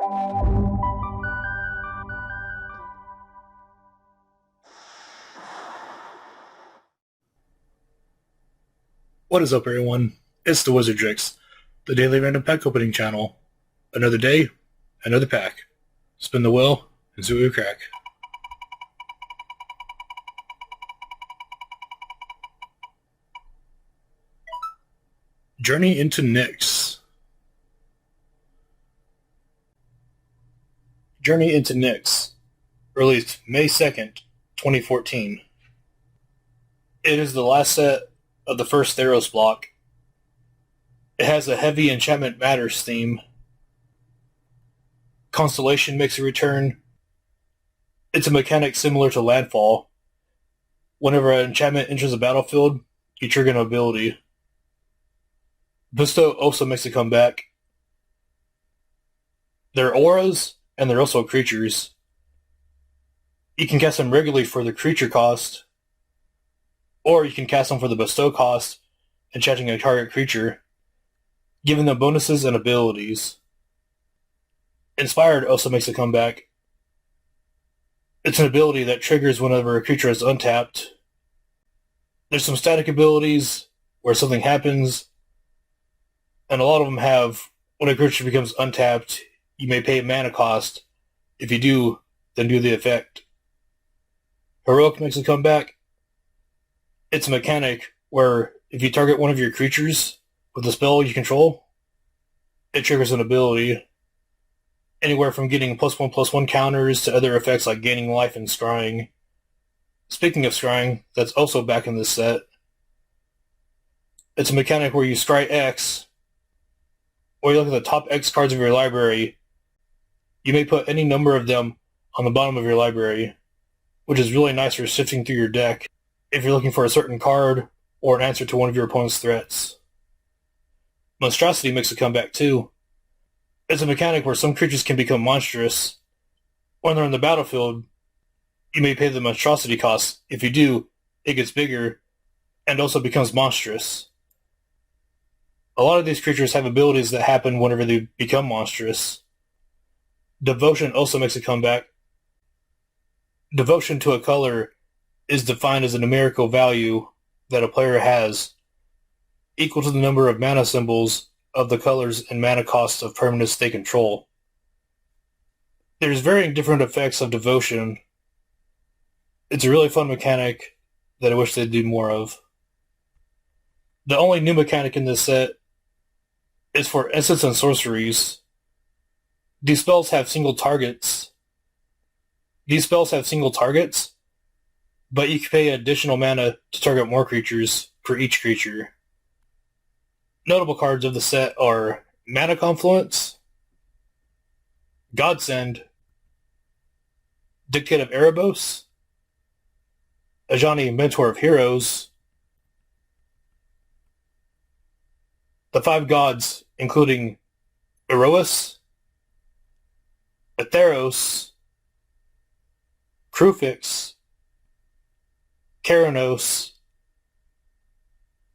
What is up, everyone? It's the Wizzerdrix, the daily random pack opening channel. Another day, another pack. Spin the wheel and see what we crack. Journey into Nyx. Journey into Nyx, released May 2nd, 2014. It is the last set of the first Theros block. It has a heavy Enchantment Matters theme. Constellation makes a return. It's a mechanic similar to Landfall. Whenever an enchantment enters the battlefield, you trigger an ability. Bestow also makes a comeback. They're auras, and they're also creatures. You can cast them regularly for the creature cost, or you can cast them for the bestow cost, enchanting a target creature, giving them bonuses and abilities. Inspired also makes a comeback. It's an ability that triggers whenever a creature is untapped. There's some static abilities where something happens, and a lot of them have, when a creature becomes untapped, you may pay a mana cost. If you do, then do the effect. Heroic makes a comeback. It's a mechanic where if you target one of your creatures with a spell you control, it triggers an ability. Anywhere from getting +1/+1 counters to other effects like gaining life and scrying. Speaking of scrying, that's also back in this set. It's a mechanic where you scry X, or you look at the top X cards of your library. You may put any number of them on the bottom of your library, which is really nice for sifting through your deck if you're looking for a certain card or an answer to one of your opponent's threats. Monstrosity makes a comeback too. It's a mechanic where some creatures can become monstrous. When they're in the battlefield, you may pay the monstrosity cost. If you do, it gets bigger and also becomes monstrous. A lot of these creatures have abilities that happen whenever they become monstrous. Devotion also makes a comeback. Devotion to a color is defined as a numerical value that a player has, equal to the number of mana symbols of the colors and mana costs of permanents they control. There's varying different effects of devotion. It's a really fun mechanic that I wish they'd do more of. The only new mechanic in this set is for instants and sorceries. These spells have single targets. But you can pay additional mana to target more creatures for each creature. Notable cards of the set are Mana Confluence, Godsend, Dictate of Erebos, Ajani Mentor of Heroes, the Five Gods, including Erois, Atheros, Krufix, Keranos,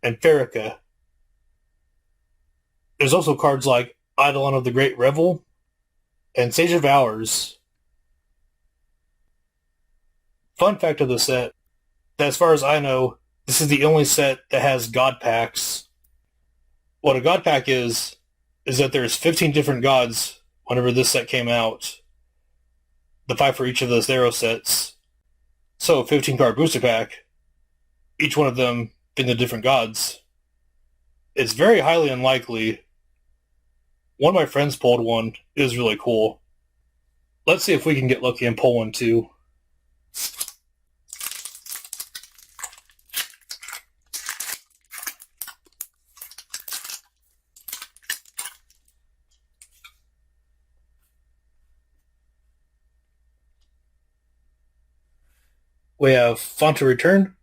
and Farika. There's also cards like Eidolon of the Great Revel and Sage of Hours. Fun fact of the set, that as far as I know, this is the only set that has God packs. What a God pack is that there's 15 different gods whenever this set came out. The 5 for each of those Theros sets. So 15 card booster pack, each one of them being the different gods. It's very highly unlikely. One of my friends pulled one. It was really cool. Let's see if we can get lucky and pull one too. We have Font of Return,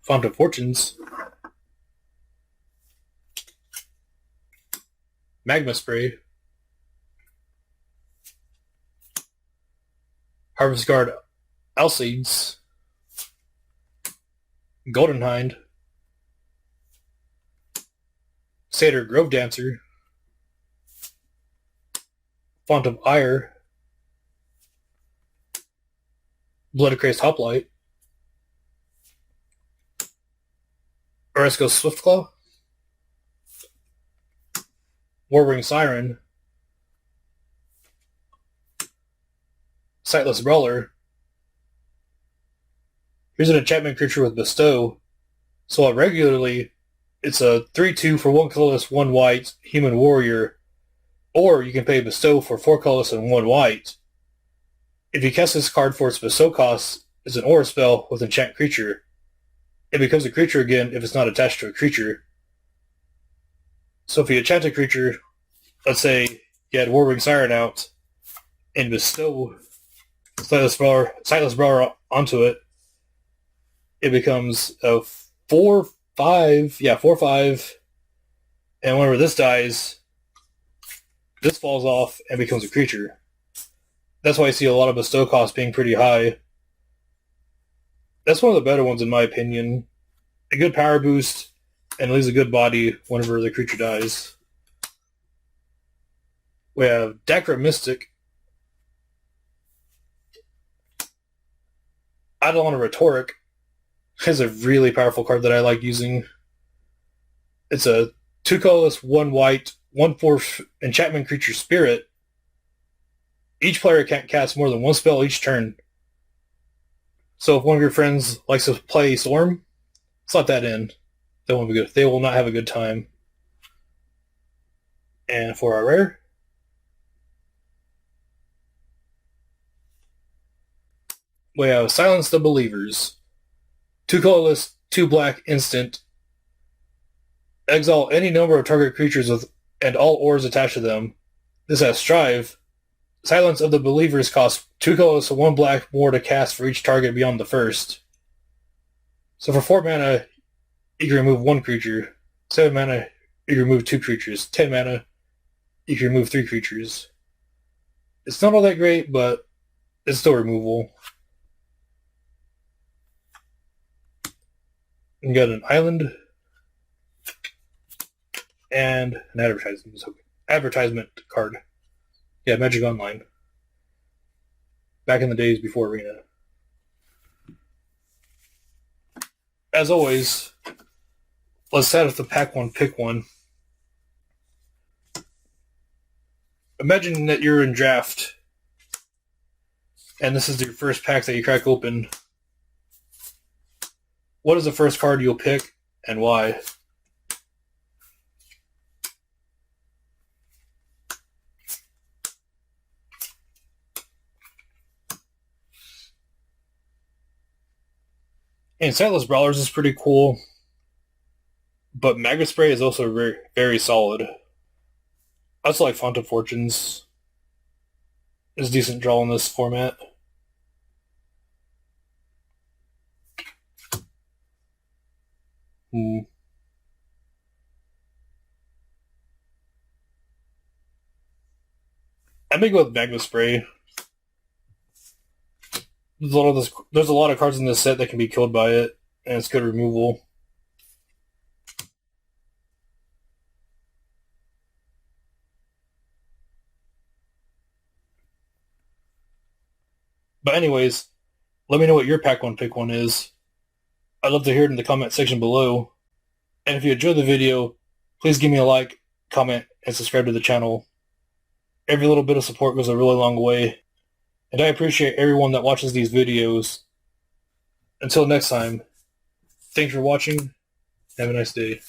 Font of Fortunes, Magma Spray, Harvest Guard Alcides, Golden Hind, Satyr Grove Dancer, Font of Ire, Blood Crazed Hoplite, Oresco Swiftclaw, Warwing Siren, Sightless Brawler. Here's an enchantment creature with Bestow. So regularly, it's a 3/2 for 1 colorless, 1 white human warrior, or you can pay Bestow for 4 colorless and 1 white. If you cast this card for its Bestow cost, it's an aura spell with enchant creature. It becomes a creature again if it's not attached to a creature. So if you enchant a creature, let's say you had Warwing Siren out, and Bestow Sightless Brawler onto it, it becomes a 4/5, 4/5, and whenever this dies, this falls off and becomes a creature. That's why I see a lot of Bestow costs being pretty high. That's one of the better ones in my opinion. A good power boost, and leaves a good body whenever the creature dies. We have Dakra Mystic, Eidolon Rhetoric. Is a really powerful card that I like using. It's a 2 colorless, 1 white, 1/4 enchantment creature spirit. Each player can't cast more than 1 spell each turn. So if one of your friends likes to play Storm, slot that in. They won't be good. They will not have a good time. And for our rare, we have Silence the Believers. 2 colorless, 2 black instant. Exile any number of target creatures with and all ores attached to them. This has Strive. Silence of the Believers costs 2 colorless and 1 black more to cast for each target beyond the first. So for 4 mana, you can remove 1 creature. 7 mana, you can remove 2 creatures. 10 mana, you can remove 3 creatures. It's not all that great, but it's still removable. You got an island and an advertisement card. Yeah, Magic Online. Back in the days before Arena. As always, let's set up the pack one, pick one. Imagine that you're in draft, and this is your first pack that you crack open. What is the first card you'll pick, and why? And Sightless Brawlers is pretty cool, but Maggot Spray is also very, very solid. I also like Font of Fortunes. It's a decent draw in this format. I may go with Magma Spray. There's a lot of cards in this set that can be killed by it, and it's good removal. But anyways, let me know what your pack one pick one is. I'd love to hear it in the comment section below. And if you enjoyed the video, please give me a like, comment, and subscribe to the channel. Every little bit of support goes a really long way. And I appreciate everyone that watches these videos. Until next time, thanks for watching. Have a nice day.